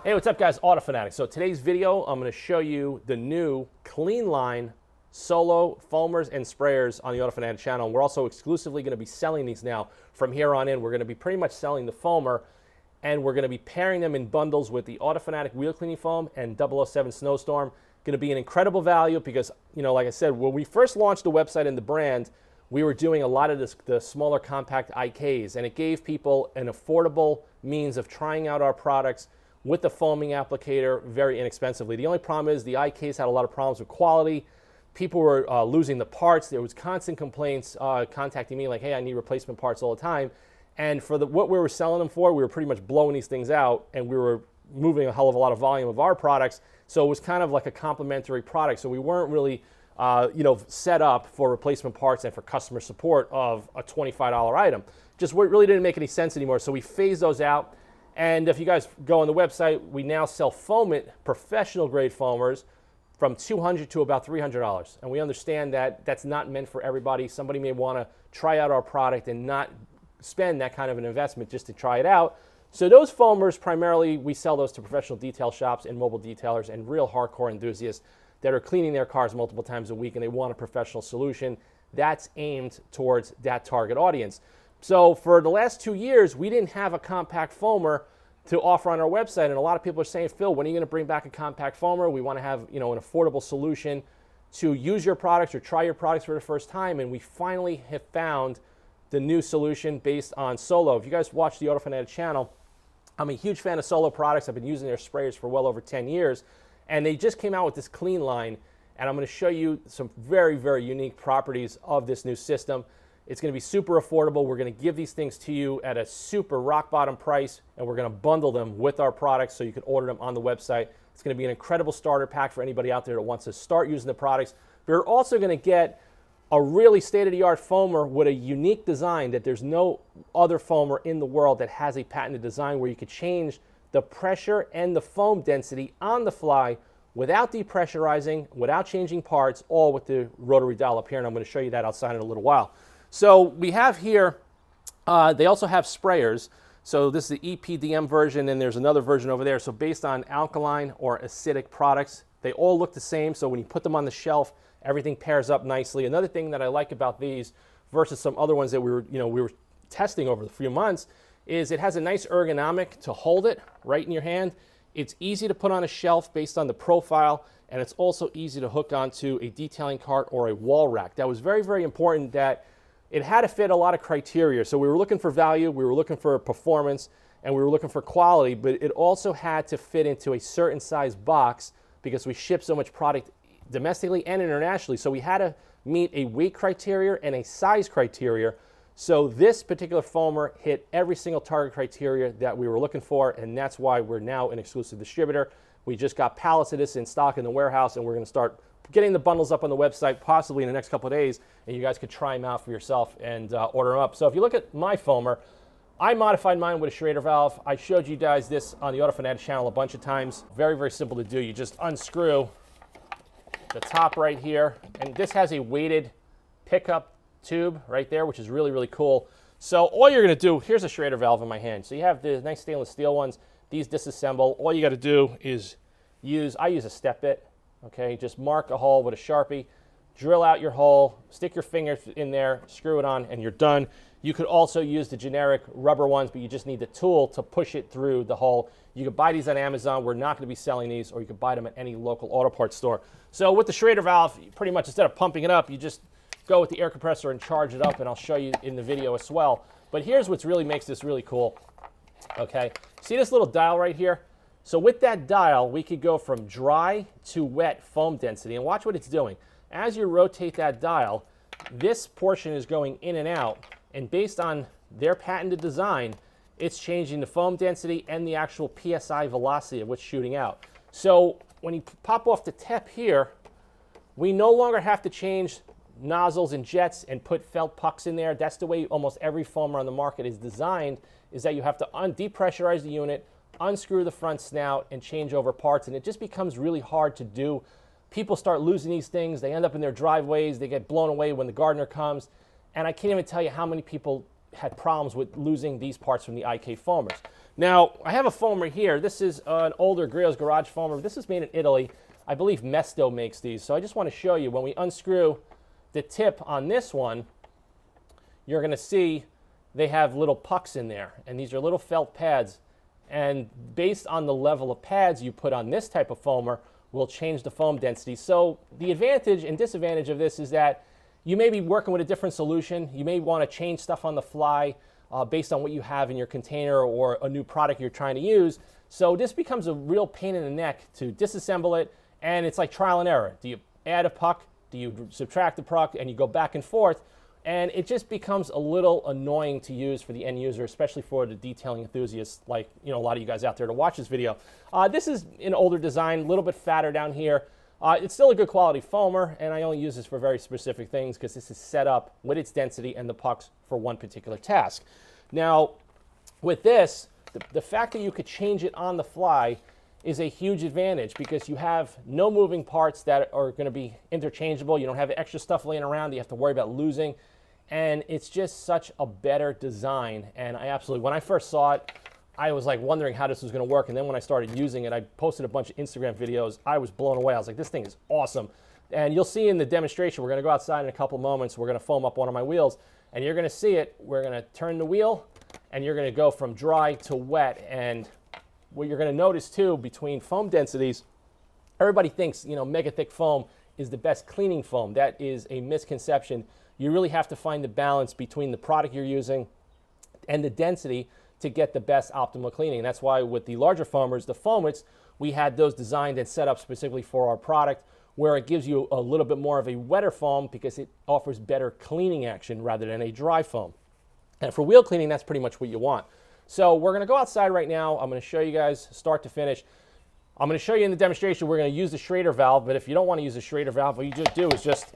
Hey, what's up guys? Auto Fanatics. So today's video, I'm going to show you the new CleanLine Solo foamers and sprayers on the Auto Fanatic channel. We're also exclusively going to be selling these now. From here on in, we're going to be pretty much selling the foamer, and we're going to be pairing them in bundles with the Auto Fanatic wheel cleaning foam and 007 Snowstorm. Going to be an incredible value because, you know, like I said, when we first launched the website and the brand, we were doing a lot of the smaller compact IKs, and it gave people an affordable means of trying out our products with the foaming applicator very inexpensively. The only problem is the IKs had a lot of problems with quality. People were losing the parts. There was constant complaints contacting me like, hey, I need replacement parts all the time. And for what we were selling them for, we were pretty much blowing these things out, and we were moving a hell of a lot of volume of our products. So it was kind of like a complementary product. So we weren't really set up for replacement parts and for customer support of a $25 item. Just really didn't make any sense anymore. So we phased those out. And if you guys go on the website, we now sell Foamit professional grade foamers from $200 to about $300. And we understand that that's not meant for everybody. Somebody may want to try out our product and not spend that kind of an investment just to try it out. So those foamers, primarily, we sell those to professional detail shops and mobile detailers and real hardcore enthusiasts that are cleaning their cars multiple times a week and they want a professional solution that's aimed towards that target audience. So for the last 2 years, we didn't have a compact foamer to offer on our website, and a lot of people are saying, Phil, when are you going to bring back a compact foamer? We want to have, an affordable solution to use your products or try your products for the first time, and we finally have found the new solution based on Solo. If you guys watch the Auto Fanatic channel, I'm a huge fan of Solo products. I've been using their sprayers for well over 10 years, and they just came out with this CleanLine, and I'm going to show you some very, very unique properties of this new system. It's going to be super affordable. We're going to give these things to you at a super rock bottom price, and we're going to bundle them with our products so you can order them on the website. It's going to be an incredible starter pack for anybody out there that wants to start using the products. But you're also going to get a really state-of-the-art foamer with a unique design that there's no other foamer in the world that has a patented design where you could change the pressure and the foam density on the fly without depressurizing, without changing parts, all with the rotary dial up here, and I'm going to show you that outside in a little while. So we have here, they also have sprayers. So this is the EPDM version, and there's another version over there. So based on alkaline or acidic products, they all look the same. So when you put them on the shelf, everything pairs up nicely. Another thing that I like about these versus some other ones that we were testing over the few months is it has a nice ergonomic to hold it right in your hand. It's easy to put on a shelf based on the profile, and it's also easy to hook onto a detailing cart or a wall rack. That was very, very important that it had to fit a lot of criteria. So we were looking for value, we were looking for performance, and we were looking for quality, but it also had to fit into a certain size box because we ship so much product domestically and internationally. So we had to meet a weight criteria and a size criteria. So this particular foamer hit every single target criteria that we were looking for, and that's why we're now an exclusive distributor. We just got pallets of this in stock in the warehouse, and we're going to start getting the bundles up on the website possibly in the next couple of days, and you guys could try them out for yourself and order them up. So if you look at my foamer, I modified mine with a Schrader valve. I showed you guys this on the Auto Fanatic channel a bunch of times. Very, very simple to do. You just unscrew the top right here, and this has a weighted pickup tube right there, which is really, really cool. So all you're going to do, here's a Schrader valve in my hand. So you have the nice stainless steel ones. These disassemble. All you got to do is I use a step bit. Okay, just mark a hole with a Sharpie, drill out your hole, stick your fingers in there, screw it on, and you're done. You could also use the generic rubber ones, but you just need the tool to push it through the hole. You could buy these on Amazon. We're not going to be selling these, or you could buy them at any local auto parts store. So with the Schrader valve, pretty much instead of pumping it up, you just go with the air compressor and charge it up, and I'll show you in the video as well. But here's what really makes this really cool. Okay, see this little dial right here? So with that dial, we could go from dry to wet foam density. And watch what it's doing. As you rotate that dial, this portion is going in and out. And based on their patented design, it's changing the foam density and the actual PSI velocity of what's shooting out. So when you pop off the tip here, we no longer have to change nozzles and jets and put felt pucks in there. That's the way almost every foamer on the market is designed, is that you have to depressurize the unit, unscrew the front snout, and change over parts, and it just becomes really hard to do. People start losing these things. They end up in their driveways. They get blown away when the gardener comes, and I can't even tell you how many people had problems with losing these parts from the IK foamers. Now, I have a foamer here. This is an older Griot's Garage foamer. This is made in Italy. I believe Mesto makes these. So I just want to show you, when we unscrew the tip on this one, you're going to see they have little pucks in there. And these are little felt pads. And based on the level of pads you put on this type of foamer will change the foam density. So the advantage and disadvantage of this is that you may be working with a different solution. You may want to change stuff on the fly based on what you have in your container or a new product you're trying to use. So this becomes a real pain in the neck to disassemble it, and it's like trial and error. Do you add a puck? Do you subtract the puck? And you go back and forth, and it just becomes a little annoying to use for the end user, especially for the detailing enthusiasts like a lot of you guys out there to watch this video. This is an older design, a little bit fatter down here. It's still a good quality foamer, and I only use this for very specific things because this is set up with its density and the pucks for one particular task. Now, with this, the fact that you could change it on the fly is a huge advantage because you have no moving parts that are going to be interchangeable. You don't have extra stuff laying around that you have to worry about losing, and it's just such a better design. And I absolutely, when I first saw it, I was like wondering how this was going to work, and then when I started using it, I posted a bunch of Instagram videos. I was blown away. I was like, this thing is awesome. And you'll see in the demonstration, we're going to go outside in a couple moments. We're going to foam up one of my wheels, and you're going to see it. We're going to turn the wheel, and you're going to go from dry to wet. And what you're going to notice too, between foam densities, everybody thinks mega thick foam is the best cleaning foam. That is a misconception. You really have to find the balance between the product you're using and the density to get the best optimal cleaning. That's why with the larger foamers, the foamits, we had those designed and set up specifically for our product, where it gives you a little bit more of a wetter foam because it offers better cleaning action rather than a dry foam. And for wheel cleaning, that's pretty much what you want. So we're going to go outside right now. I'm going to show you guys start to finish. I'm going to show you in the demonstration, we're going to use the Schrader valve, but if you don't want to use the Schrader valve, what you just do is just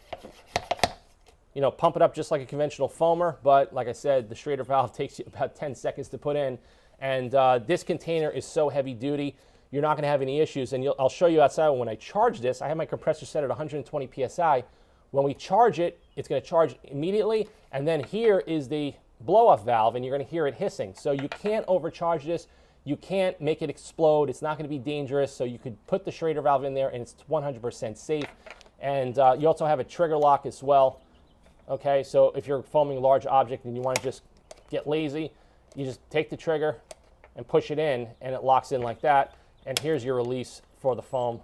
pump it up just like a conventional foamer. But like I said, the Schrader valve takes you about 10 seconds to put in. And this container is so heavy duty, you're not going to have any issues. And I'll show you outside when I charge this. I have my compressor set at 120 PSI. When we charge it, it's going to charge immediately. And then here is the blow-off valve, and you're going to hear it hissing. So you can't overcharge this. You can't make it explode. It's not going to be dangerous. So you could put the Schrader valve in there, and it's 100% safe. And you also have a trigger lock as well. Okay, so if you're foaming a large object and you want to just get lazy, you just take the trigger and push it in, and it locks in like that. And here's your release for the foam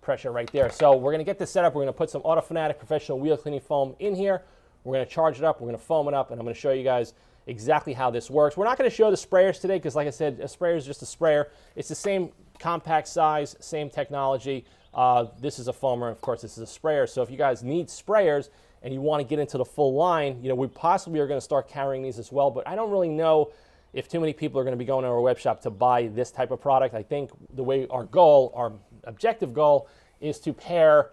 pressure right there. So we're going to get this set up. We're going to put some AutoFanatic professional wheel cleaning foam in here. We're going to charge it up. We're going to foam it up, and I'm going to show you guys exactly how this works. We're not going to show the sprayers today because, like I said, a sprayer is just a sprayer. It's the same compact size, same technology. This is a foamer. Of course, this is a sprayer. So if you guys need sprayers and you want to get into the full line, we possibly are going to start carrying these as well, but I don't really know if too many people are going to be going to our web shop to buy this type of product. I think the way our objective goal is to pair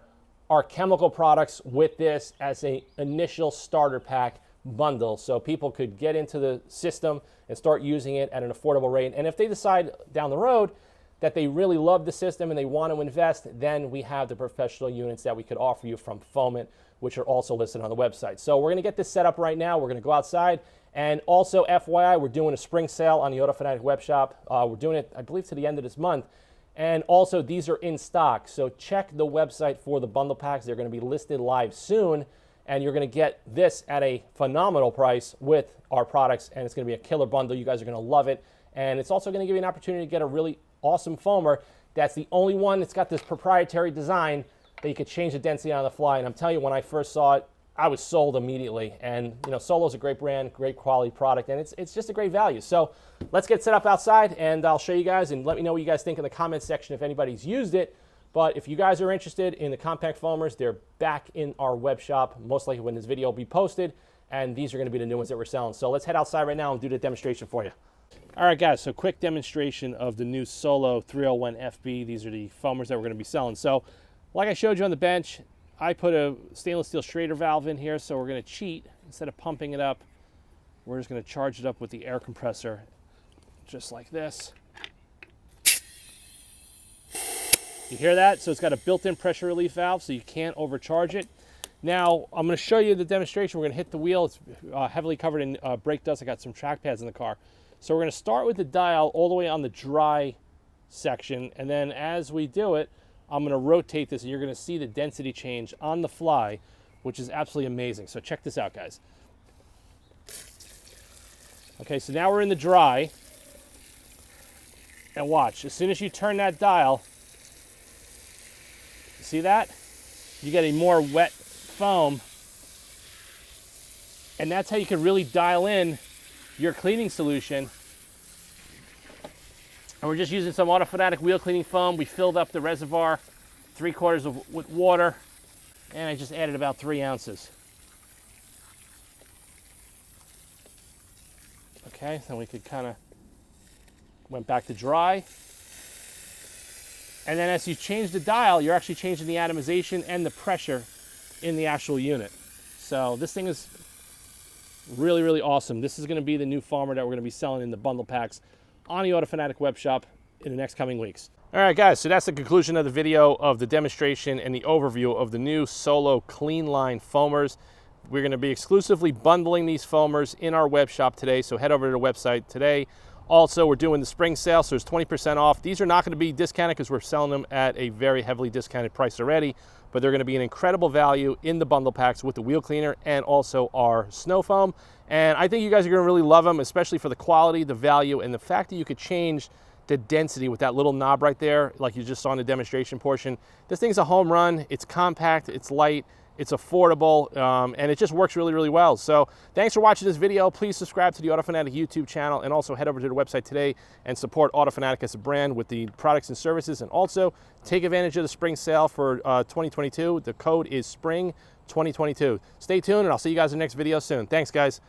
our chemical products with this as an initial starter pack bundle so people could get into the system and start using it at an affordable rate. And if they decide down the road that they really love the system and they want to invest, then we have the professional units that we could offer you from Foamit, which are also listed on the website. So we're going to get this set up right now. We're going to go outside. And also, FYI, we're doing a spring sale on the AutoFanatic web shop. We're doing it, I believe, to the end of this month. And also, these are in stock. So check the website for the bundle packs. They're going to be listed live soon. And you're going to get this at a phenomenal price with our products. And it's going to be a killer bundle. You guys are going to love it. And it's also going to give you an opportunity to get a really awesome foamer. That's the only one that's got this proprietary design that you could change the density on the fly. And I'm telling you, when I first saw it, I was sold immediately. And Solo's a great brand, great quality product, and it's just a great value. So let's get set up outside, and I'll show you guys, and let me know what you guys think in the comments section if anybody's used it. But if you guys are interested in the compact foamers, they're back in our web shop, most likely when this video will be posted, and these are going to be the new ones that we're selling. So let's head outside right now and do the demonstration for you. All right, guys, so quick demonstration of the new Solo 301 FB. These are the foamers that we're going to be selling. So like I showed you on the bench, I put a stainless steel Schrader valve in here, so we're going to cheat. Instead of pumping it up, we're just going to charge it up with the air compressor, just like this. You hear that? So it's got a built-in pressure relief valve, so you can't overcharge it. Now, I'm going to show you the demonstration. We're going to hit the wheel. It's heavily covered in brake dust. I got some track pads in the car. So we're going to start with the dial all the way on the dry section, and then as we do it, I'm going to rotate this, and you're going to see the density change on the fly, which is absolutely amazing. So check this out, guys. Okay, so now we're in the dry, and watch. As soon as you turn that dial, see that? You get a more wet foam, and that's how you can really dial in your cleaning solution. And we're just using some automatic wheel cleaning foam. We filled up the reservoir 3/4 with water, and I just added about 3 ounces. Okay, then we could kind of went back to dry. And then as you change the dial, you're actually changing the atomization and the pressure in the actual unit. So this thing is really, really awesome. This is going to be the new foamer that we're going to be selling in the bundle packs on the AutoFanatic web shop in the next coming weeks. All right, guys, so that's the conclusion of the video of the demonstration and the overview of the new Solo CleanLine foamers. We're going to be exclusively bundling these foamers in our web shop today, so head over to the website today. Also, we're doing the spring sale, so there's 20% off. These are not going to be discounted because we're selling them at a very heavily discounted price already, but they're going to be an incredible value in the bundle packs with the wheel cleaner and also our snow foam. And I think you guys are going to really love them, especially for the quality, the value, and the fact that you could change the density with that little knob right there, like you just saw in the demonstration portion. This thing's a home run. It's compact, it's light, it's affordable, and it just works really, really well. So thanks for watching this video. Please subscribe to the AutoFanatic YouTube channel, and also head over to the website today and support AutoFanatic as a brand with the products and services. And also take advantage of the spring sale for 2022. The code is SPRING 2022. Stay tuned, and I'll see you guys in the next video soon. Thanks, guys.